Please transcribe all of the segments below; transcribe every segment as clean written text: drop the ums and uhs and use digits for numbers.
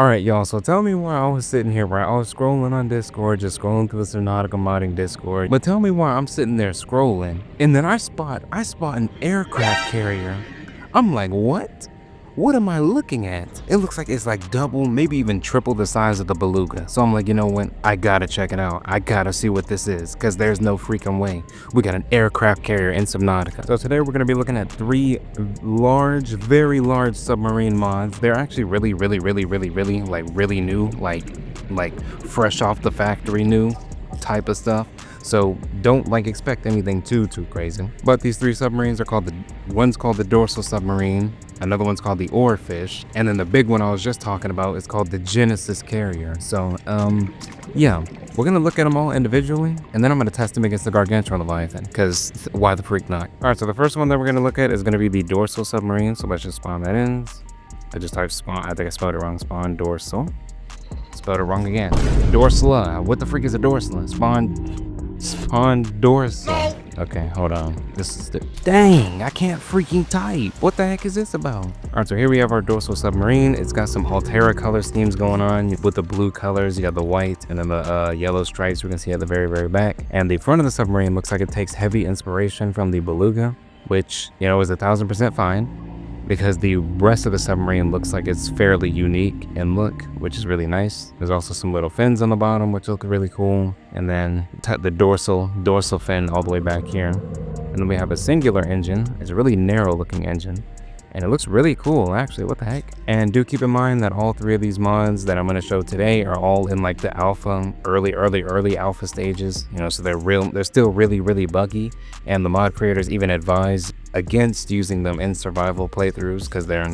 Alright, y'all, so tell me why I was sitting here, right? I was scrolling on Discord, just scrolling through the Subnautica modding Discord. But tell me why I'm sitting there scrolling, and then I spot an aircraft carrier. I'm like, what? What am I looking at? It looks like it's like double, maybe even triple the size of the Beluga. So I'm like, you know what? I gotta check it out. I gotta see what this is, because there's no freaking way. We got an aircraft carrier in Subnautica. So today we're gonna be looking at 3 large, very large submarine mods. They're actually really new, like fresh off the factory new type of stuff. So don't expect anything too crazy. But these 3 submarines are called one's called the Dorsal Submarine, another one's called the Oarfsh, and then the big one I was just talking about is called the Genesis Carrier. So yeah, we're gonna look at them all individually, and then I'm gonna test them against the Gargantuan Leviathan, because why the freak not? All right, so the first one that we're gonna look at is gonna be the Dorsal Submarine. So let's just spawn that in. I just typed spawn. I think I spelled it wrong. Spawn Dorsal. Spelled it wrong again. Dorsala. What the freak is a Dorsala? Spawn Dorsal. Okay, hold on. This is the... Dang, I can't freaking type. What the heck is this about? Alright, so here we have our Dorsal Submarine. It's got some Altera color schemes going on with the blue colors. You got the white and then the yellow stripes we can see at the very back. And the front of the submarine looks like it takes heavy inspiration from the Beluga, which, you know, is 1000% fine, because the rest of the submarine looks like it's fairly unique in look, which is really nice. There's also some little fins on the bottom, which look really cool. And then the dorsal fin all the way back here. And then we have a singular engine. It's a really narrow looking engine, and it looks really cool, actually. What the heck? And do keep in mind that all 3 of these mods that I'm going to show today are all in like the alpha, early alpha stages. You know, so they're still really buggy, and the mod creators even advise against using them in survival playthroughs because they're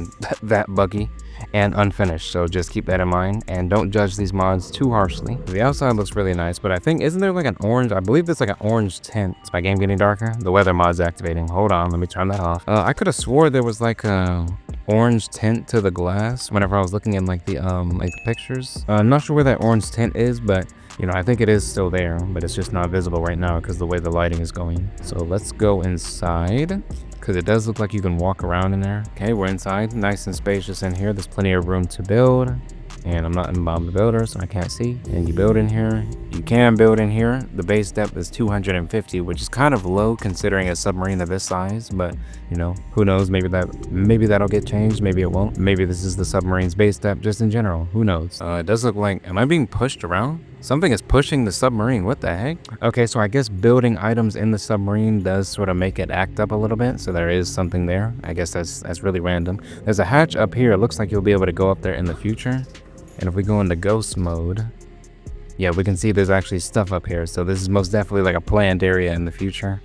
that buggy and unfinished. So just keep that in mind, and don't judge these mods too harshly. The outside looks really nice, but I think, isn't there like an orange? I believe there's like an orange tint. Is my game getting darker? The weather mod's activating. Hold on, let me turn that off. I could have swore there was like a orange tint to the glass whenever I was looking at like the pictures. I'm not sure where that orange tint is, but you know, I think it is still there, but it's just not visible right now because the way the lighting is going. So let's go inside, because it does look like you can walk around in there. Okay, we're inside, nice and spacious in here. There's plenty of room to build, and I'm not in Bob the Builder, so I can't see. And you build in here. You can build in here. The base depth is 250, which is kind of low considering a submarine of this size, but you know, who knows? Maybe that'll get changed. Maybe it won't. Maybe this is the submarine's base depth just in general. Who knows? It does look like, am I being pushed around? Something is pushing the submarine. What the heck? Okay, so I guess building items in the submarine does sort of make it act up a little bit. So there is something there. I guess that's really random. There's a hatch up here. It looks like you'll be able to go up there in the future. And if we go into ghost mode, yeah, we can see there's actually stuff up here. So this is most definitely like a planned area in the future.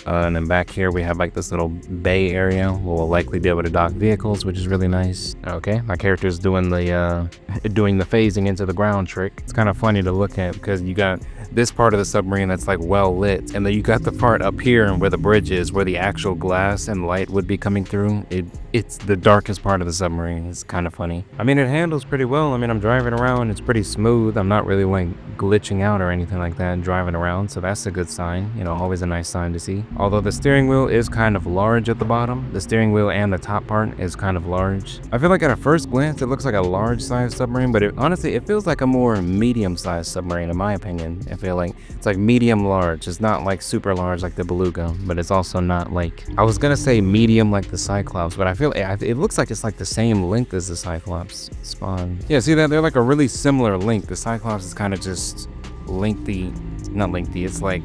And then back here we have like this little bay area where we'll likely be able to dock vehicles, which is really nice. Okay, my character's doing the phasing into the ground trick. It's kind of funny to look at because you got this part of the submarine that's like well lit, and then you got the part up here and where the bridge is, where the actual glass and light would be coming through. It's the darkest part of the submarine. It's kind of funny. I mean, it handles pretty well. I mean, I'm driving around, it's pretty smooth. I'm not really like glitching out or anything like that driving around, so that's a good sign. You know, always a nice sign to see. Although the steering wheel is kind of large at the bottom. The steering wheel and the top part is kind of large. I feel like at a first glance it looks like a large sized submarine, but honestly it feels like a more medium sized submarine in my opinion. I feel like it's like medium large. It's not like super large like the Beluga, but it's also not like, I was gonna say medium like the Cyclops, but I feel it looks like it's like the same length as the Cyclops. Spawn. Yeah, see that? They're like a really similar length. The Cyclops is kind of just lengthy, not lengthy, it's like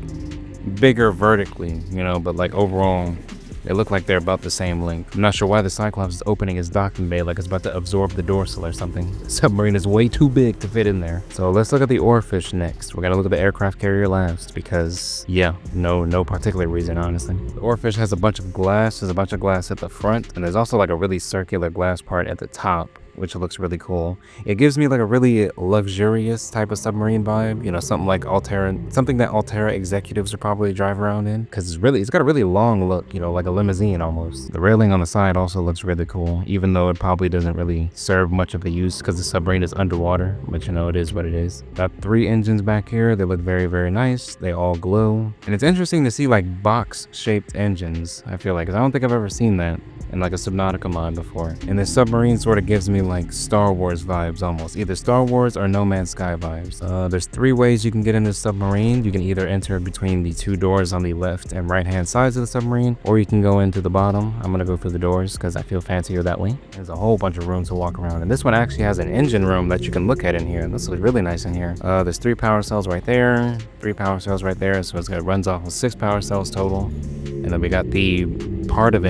bigger vertically, you know, but like overall they look like they're about the same length. I'm not sure why the Cyclops is opening his docking bay like it's about to absorb the dorsal or something. The submarine is way too big to fit in there. So let's look at the Oarfsh next. We're gonna look at the aircraft carrier last because, yeah, no particular reason, honestly. The Oarfsh has a bunch of glass. There's a bunch of glass at the front, and there's also like a really circular glass part at the top, which looks really cool. It gives me like a really luxurious type of submarine vibe, you know, something like Altera, something that Altera executives would probably drive around in, because it's got a really long look, you know, like a limousine almost. The railing on the side also looks really cool, even though it probably doesn't really serve much of a use because the submarine is underwater, but you know, it is what it is. Got 3 engines back here. They look very nice. They all glow, and it's interesting to see like box shaped engines. I feel like, 'cause I don't think I've ever seen that. in like a Subnautica mod before. And this submarine sort of gives me like Star Wars vibes almost. Either Star Wars or No Man's Sky vibes. There's 3 ways you can get in this submarine. You can either enter between the 2 doors on the left and right hand sides of the submarine, or you can go into the bottom. I'm gonna go through the doors because I feel fancier that way. There's a whole bunch of room to walk around. And this one actually has an engine room that you can look at in here. This looks really nice in here. There's 3 power cells right there, 3 power cells right there. So it runs off of 6 power cells total. And then we got the part of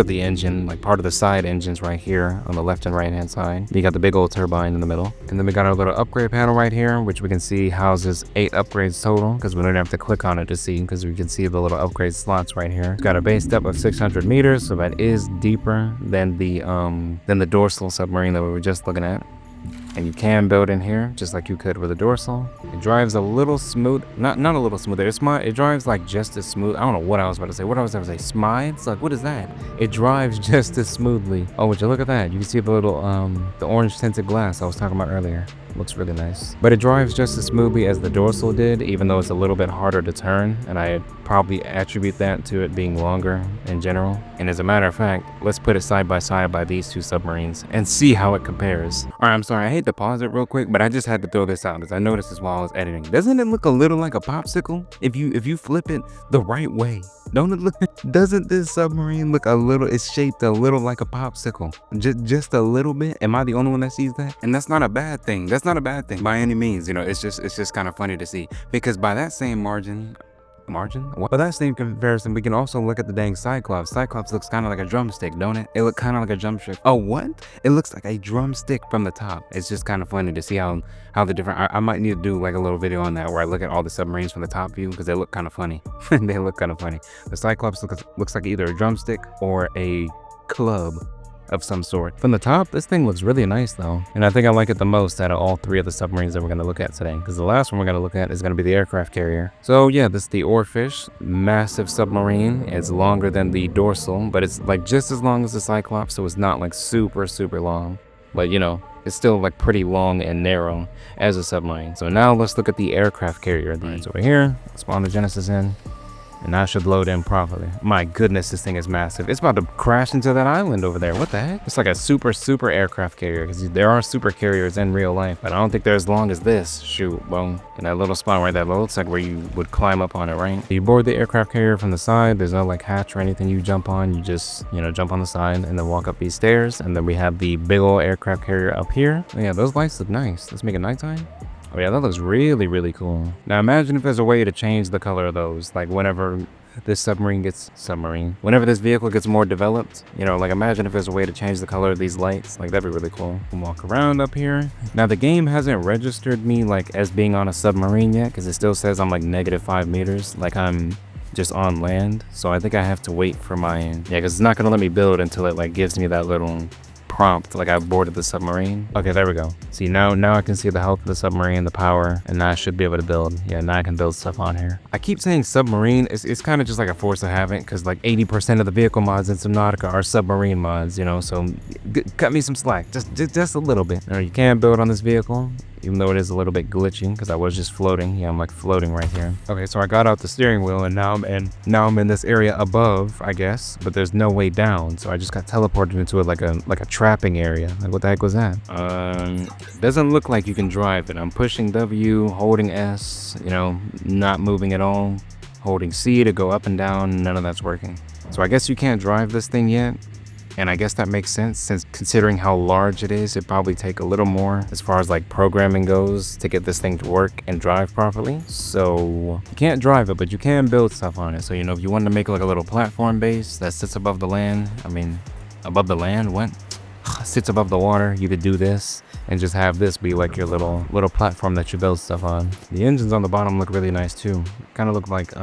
the engine, like part of the side engines right here on the left and right hand side. You got the big old turbine in the middle. And then we got our little upgrade panel right here, which we can see houses 8 upgrades total, because we don't have to click on it to see, because we can see the little upgrade slots right here. It's got a base depth of 600 meters, so that is deeper than the Dorsal Submarine that we were just looking at. And you can build in here just like you could with a Dorsal. It drives a little smooth, not a little smoother. It drives like just as smooth. I don't know what I was about to say. What I was about to say, smides? Like, what is that? It drives just as smoothly. Oh, would you look at that? You can see the little the orange tinted glass I was talking about earlier. Looks really nice. But it drives just as smoothly as the Dorsal did, even though it's a little bit harder to turn, and I probably attribute that to it being longer in general. And as a matter of fact, let's put it side by side by these 2 submarines and see how it compares. All right, I'm sorry, I hate to pause it real quick, but I just had to throw this out because I noticed this while I was editing. Doesn't it look a little like a popsicle if you flip it the right way? Don't it look? Doesn't this submarine look a little? It's shaped a little like a popsicle, just a little bit. Am I the only one that sees that? And that's not a bad thing. That's not a bad thing by any means. You know, it's just kind of funny to see, because by that same margin. By that same comparison, we can also look at the dang Cyclops. Cyclops looks kind of like a drumstick, don't it? It looks kind of like a drumstick. Oh, what? It looks like a drumstick from the top. It's just kind of funny to see how the different. I might need to do like a little video on that where I look at all the submarines from the top view, because they look kind of funny. They look kind of funny. The Cyclops looks like either a drumstick or a club of some sort. From the top, this thing looks really nice though, and I think I like it the most out of all 3 of the submarines that we're going to look at today, because the last one we're going to look at is going to be the aircraft carrier. So yeah, this is the Oarfsh, massive submarine. It's longer than the Dorsal, but it's like just as long as the Cyclops, so it's not like super long, but you know, it's still like pretty long and narrow as a submarine. So now let's look at the aircraft carrier. It's over here. Spawn the Genesis in. And that should load in properly. My goodness, this thing is massive. It's about to crash into that island over there. What the heck? It's like a super aircraft carrier, because there are super carriers in real life, but I don't think they're as long as this. Shoot, well, in that little spot right there, looks like where you would climb up on it, right? You board the aircraft carrier from the side. There's no like hatch or anything you jump on. You just, you know, jump on the side and then walk up these stairs. And then we have the big old aircraft carrier up here. Oh, yeah, those lights look nice. Let's make it nighttime. Oh yeah, that looks really cool. Now imagine if there's a way to change the color of those, like whenever this whenever this vehicle gets more developed, you know, like imagine if there's a way to change the color of these lights. Like that'd be really cool. We'll walk around up here. Now the game hasn't registered me like as being on a submarine yet, because it still says I'm like -5 meters, like I'm just on land. So I think I have to wait for my, because it's not gonna let me build until it like gives me that little prompt like I've boarded the submarine. Okay, there we go. See, now I can see the health of the submarine, the power, and now I should be able to build. Yeah, now I can build stuff on here. I keep saying submarine. It's kind of just like a force of habit, because like 80% of the vehicle mods in Subnautica are submarine mods, you know, so cut me some slack, just a little bit. You can build on this vehicle, even though it is a little bit glitching, because I was just floating. Yeah, I'm like floating right here. Okay, so I got out the steering wheel, and now I'm in this area above, I guess, but there's no way down, so I just got teleported into it like a trapping area. Like, what the heck was that? Doesn't look like you can drive it. I'm pushing W, holding S, you know, not moving at all, holding C to go up and down. None of that's working. So I guess you can't drive this thing yet. And I guess that makes sense, since considering how large it is, it'd probably take a little more as far as like programming goes to get this thing to work and drive properly. So you can't drive it, but you can build stuff on it. So, you know, if you wanted to make like a little platform base that sits above the land, above the land, what? Sits above the water, you could do this and just have this be like your little platform that you build stuff on. The engines on the bottom look really nice too. Kind of look like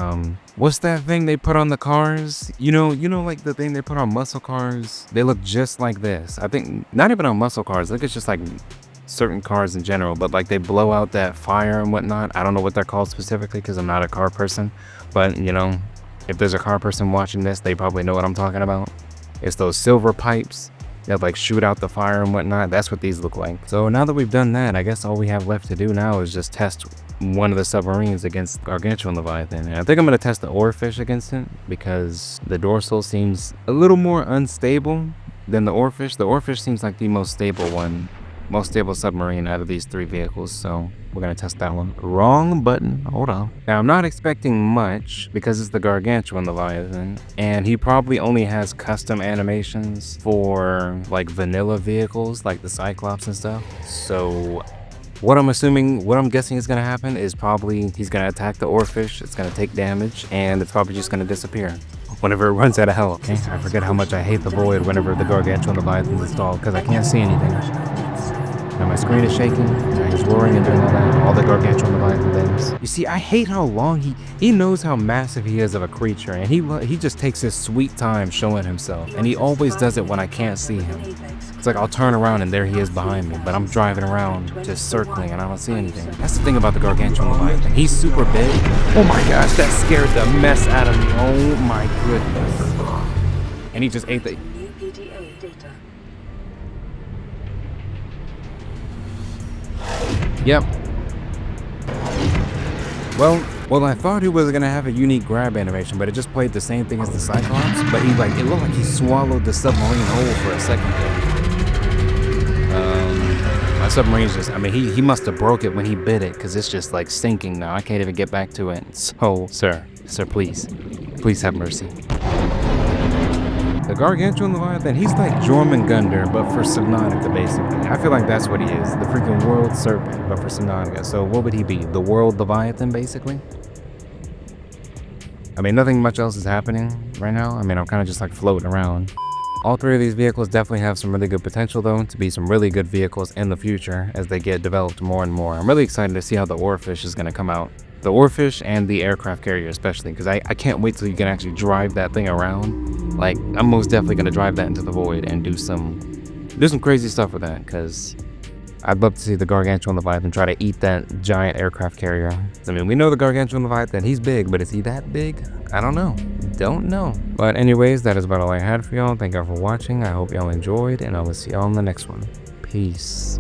what's that thing they put on the cars? You know like the thing they put on muscle cars? They look just like this. I think not even on muscle cars. I think it's just like certain cars in general, but like they blow out that fire and whatnot. I don't know what they're called specifically, because I'm not a car person, but you know, if there's a car person watching this, they probably know what I'm talking about. It's those silver pipes that like shoot out the fire and whatnot. That's what these look like. So now that we've done that, I guess all we have left to do now is just test one of the submarines against Gargantuan Leviathan. And I think I'm going to test the Oarfsh against it because the Dorsal seems a little more unstable than the Oarfsh. The Oarfsh seems like the most stable one, most stable submarine out of these three vehicles, so we're going to test that one. Wrong button. Hold on. Now, I'm not expecting much because it's the Gargantuan Leviathan, and he probably only has custom animations for like vanilla vehicles like the Cyclops and stuff. So what I'm guessing is going to happen is probably he's going to attack the Oarfsh, it's going to take damage, and it's probably just going to disappear whenever it runs out of health. Okay, I forget how much I hate the void whenever the Gargantuan Leviathan is installed because I can't see anything. Now my screen is shaking, and he's roaring and doing all that, all the Gargantuan Leviathan things. You see, I hate how long he knows how massive he is of a creature, and he just takes his sweet time showing himself, and he always does it when I can't see him. It's like I'll turn around and there he is behind me, but I'm driving around just circling and I don't see anything. That's the thing about the Gargantuan Leviathan. He's super big. Oh my gosh, that scared the mess out of me. Oh my goodness. And he just ate the... Yep. Well, I thought he was gonna have a unique grab animation, but it just played the same thing as the Cyclops. But it looked like he swallowed the submarine whole for a second there. My submarine's just, I mean, he must have broke it when he bit it, because it's just like sinking now. I can't even get back to it. So, sir, please have mercy. The Gargantuan Leviathan, he's like Jormungandr, but for Subnautica, basically. I feel like that's what he is, the freaking world serpent, but for Subnautica. So what would he be? The world Leviathan, basically? I mean, nothing much else is happening right now. I mean, I'm kind of just like floating around. All three of these vehicles definitely have some really good potential though to be some really good vehicles in the future as they get developed more and more. I'm really excited to see how the Oarfsh is going to come out. The Oarfsh and the aircraft carrier especially, because I can't wait till you can actually drive that thing around. Like, I'm most definitely going to drive that into the void and do some crazy stuff with that, because I'd love to see the Gargantuan Leviathan try to eat that giant aircraft carrier. I mean, we know the Gargantuan Leviathan, he's big, but is he that big? I don't know. Don't know. But anyways, that is about all I had for y'all. Thank y'all for watching. I hope y'all enjoyed, and I will see y'all in the next one. Peace.